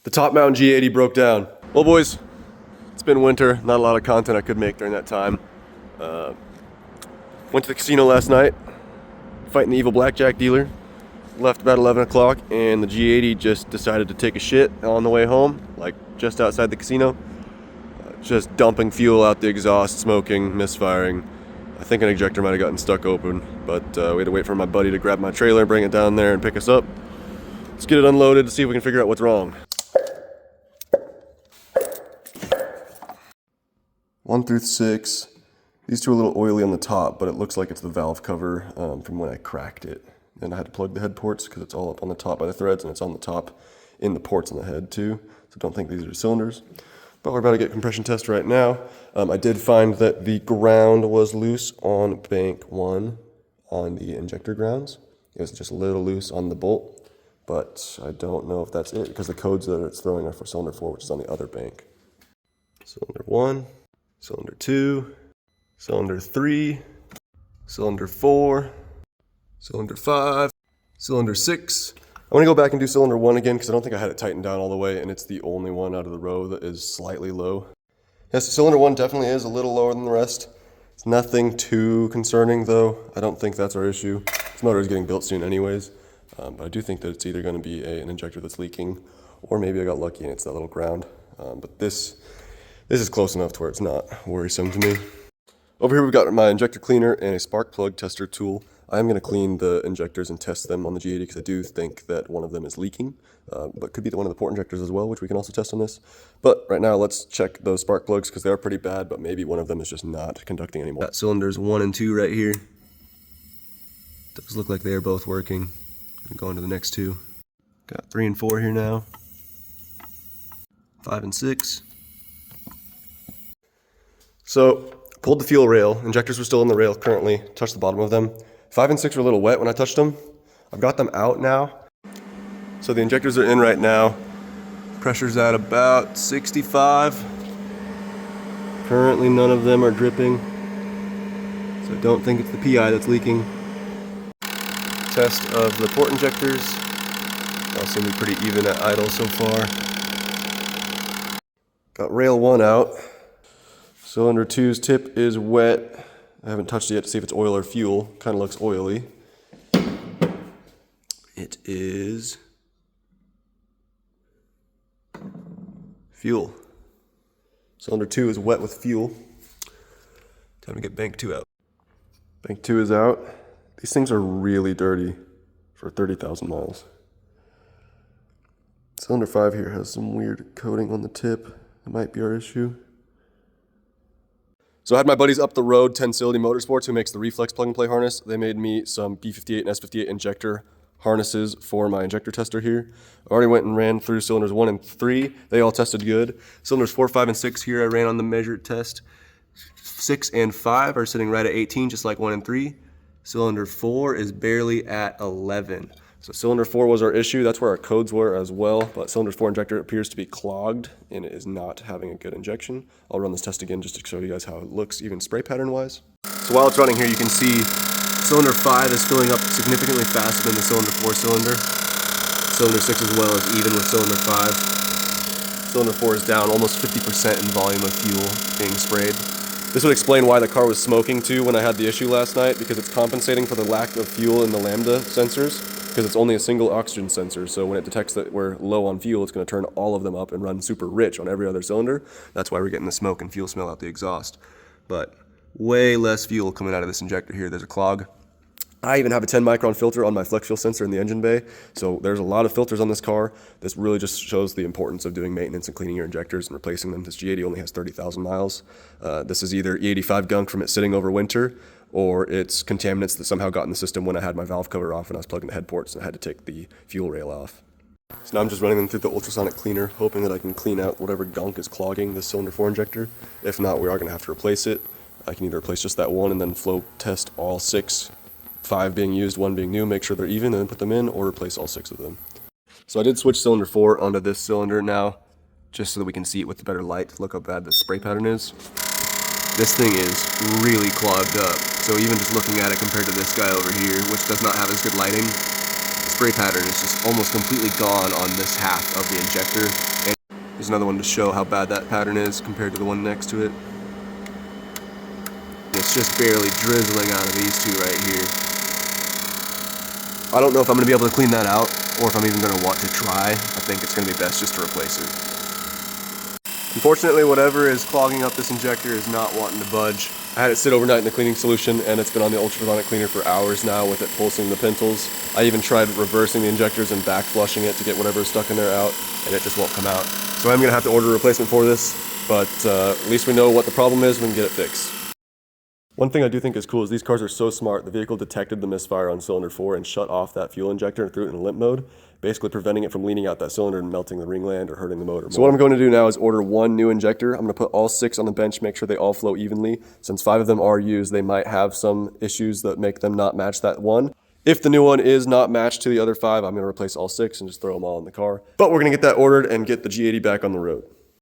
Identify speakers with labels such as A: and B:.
A: The top mount G80 broke down. Well, boys, it's been winter. Not a lot of content I could make during that time. Went to the casino last night, fighting the evil blackjack dealer. Left about 11 o'clock, and the G80 just decided to take a shit on the way home, like just outside the casino. Just dumping fuel out the exhaust, smoking, misfiring. I think an ejector might have gotten stuck open, but we had to wait for my buddy to grab my trailer, bring it down there, and pick us up. Let's get it unloaded to see if we can figure out what's wrong. 1 through 6. These two are a little oily on the top, but it looks like it's the valve cover from when I cracked it. And I had to plug the head ports because it's all up on the top by the threads, and it's on the top in the ports on the head too. So don't think these are cylinders. But we're about to get compression test right now. I did find that the ground was loose on bank 1 on the injector grounds. It was just a little loose on the bolt, but I don't know if that's it because the codes that it's throwing are for cylinder 4, which is on the other bank. Cylinder 1, cylinder 2, cylinder 3, cylinder 4, cylinder 5, cylinder 6. I want to go back and do cylinder 1 again because I don't think I had it tightened down all the way, and it's the only one out of the row that is slightly low. Yes, so cylinder 1 definitely is a little lower than the rest. It's nothing too concerning though. I don't think that's our issue. This motor is getting built soon anyways, but I do think that it's either going to be an injector that's leaking, or maybe I got lucky and it's that little ground. But this is close enough to where it's not worrisome to me. Over here we've got my injector cleaner and a spark plug tester tool. I am going to clean the injectors and test them on the G80 because I do think that one of them is leaking, but could be one of the port injectors as well, which we can also test on this. But right now let's check those spark plugs because they are pretty bad, but maybe one of them is just not conducting anymore. Got cylinders 1 and 2 right here. Does look like they are both working. I'm going to the next 2. Got 3 and 4 here now. 5 and 6. So pulled the fuel rail. Injectors were still in the rail currently. Touched the bottom of them. 5 and 6 were a little wet when I touched them. I've got them out now. So the injectors are in right now. Pressure's at about 65. Currently none of them are dripping. So I don't think it's the PI that's leaking. Test of the port injectors. All seem to be pretty even at idle so far. Got rail 1 out. Cylinder 2's tip is wet. I haven't touched it yet to see if it's oil or fuel. Kind of looks oily. It is fuel. Cylinder 2 is wet with fuel. Time to get bank 2 out. Bank 2 is out. These things are really dirty for 30,000 miles. Cylinder 5 here has some weird coating on the tip. That might be our issue. So I had my buddies up the road, Tensility Motorsports, who makes the Reflex plug-and-play harness. They made me some B58 and S58 injector harnesses for my injector tester here. I already went and ran through cylinders 1 and 3. They all tested good. Cylinders 4, 5, and 6 here I ran on the measured test. 6 and 5 are sitting right at 18, just like 1 and 3. Cylinder 4 is barely at 11. So cylinder 4 was our issue. That's where our codes were as well. But cylinder 4 injector appears to be clogged and it is not having a good injection. I'll run this test again just to show you guys how it looks, even spray pattern wise. So while it's running here, you can see cylinder 5 is filling up significantly faster than the cylinder 4 cylinder. Cylinder 6 as well is even with cylinder 5. Cylinder 4 is down almost 50% in volume of fuel being sprayed. This would explain why the car was smoking too when I had the issue last night, because it's compensating for the lack of fuel in the lambda sensors, because it's only a single oxygen sensor. So when it detects that we're low on fuel, it's going to turn all of them up and run super rich on every other cylinder. That's why we're getting the smoke and fuel smell out the exhaust. But way less fuel coming out of this injector here. There's a clog. I even have a 10 micron filter on my flex fuel sensor in the engine bay. So there's a lot of filters on this car. This really just shows the importance of doing maintenance and cleaning your injectors and replacing them. This G80 only has 30,000 miles. This is either E85 gunk from it sitting over winter, or it's contaminants that somehow got in the system when I had my valve cover off and I was plugging the head ports and I had to take the fuel rail off. So now I'm just running them through the ultrasonic cleaner, hoping that I can clean out whatever gunk is clogging this cylinder 4 injector. If not, we are going to have to replace it. I can either replace just that one and then flow test all 6, 5 being used, 1 being new, make sure they're even, and then put them in, or replace all 6 of them. So I did switch cylinder 4 onto this cylinder now, just so that we can see it with the better light. Look how bad the spray pattern is. This thing is really clogged up. So even just looking at it compared to this guy over here, which does not have as good lighting, this spray pattern is just almost completely gone on this half of the injector. And here's another one to show how bad that pattern is compared to the one next to it. It's just barely drizzling out of these two right here. I don't know if I'm going to be able to clean that out or if I'm even going to want to try. I think it's going to be best just to replace it. Unfortunately, whatever is clogging up this injector is not wanting to budge. I had it sit overnight in the cleaning solution, and it's been on the ultraviolet cleaner for hours now with it pulsing the pintles. I even tried reversing the injectors and back flushing it to get whatever's stuck in there out, and it just won't come out. So I'm going to have to order a replacement for this, but at least we know what the problem is, we can get it fixed. One thing I do think is cool is these cars are so smart. The vehicle detected the misfire on cylinder 4 and shut off that fuel injector and threw it in limp mode, basically preventing it from leaning out that cylinder and melting the ringland or hurting the motor. So what I'm going to do now is order one new injector. I'm going to put all 6 on the bench, make sure they all flow evenly. Since 5 of them are used, they might have some issues that make them not match that one. If the new one is not matched to the other 5, I'm going to replace all 6 and just throw them all in the car. But we're going to get that ordered and get the G80 back on the road.